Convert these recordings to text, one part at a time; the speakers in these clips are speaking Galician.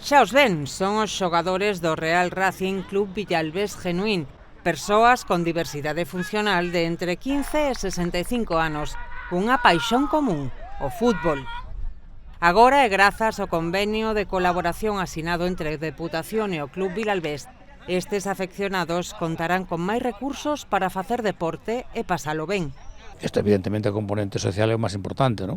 Xa os ven, son os xogadores do Real Racing Club Villalbés Genuín, persoas con diversidade funcional de entre 15 e 65 anos, unha paixón común, o fútbol. Agora, e grazas ao convenio de colaboración asinado entre Deputación e o Club Villalbés, estes afeccionados contarán con máis recursos para facer deporte e pasalo ben. Esta, evidentemente, a componente social é o máis importante, non?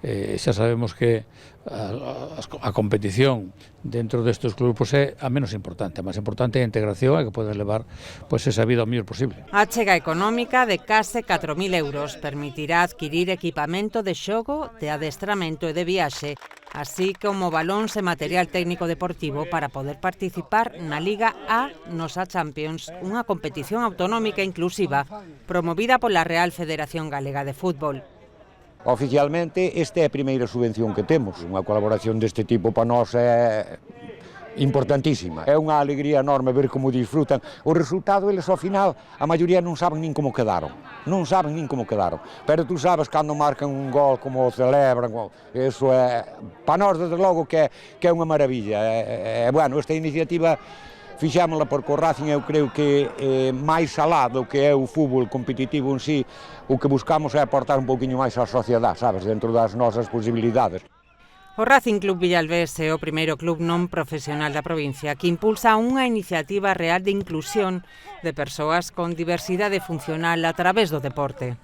Xa sabemos que a competición dentro destes grupos é a menos importante. A máis importante é a integración e que poden levar esa vida o mellor posible. A achega económica de case 4.000 euros permitirá adquirir equipamento de xogo, de adestramento e de viaxe, así como balóns e material técnico deportivo para poder participar na Liga A Nosa Champions, unha competición autonómica inclusiva promovida pola Real Federación Galega de Fútbol. Oficialmente, esta é a primeira subvención que temos. Unha colaboración deste tipo para nós é importantísima. É unha alegría enorme ver como disfrutan. O resultado, eles ao final, a maioría non saben nin como quedaron. Non saben nin como quedaron. Pero tú sabes cando marcan un gol, como o celebran. Eso é, para nós, desde logo, que é unha maravilla. Bueno, esta iniciativa fixámola porque o Racing, eu creo que máis alá do que é o fútbol competitivo en sí, o que buscamos é aportar un pouquiño máis á sociedade, sabes, dentro das nosas posibilidades. O Racing Club Villalbés é o primeiro club non profesional da provincia que impulsa unha iniciativa real de inclusión de persoas con diversidade funcional a través do deporte.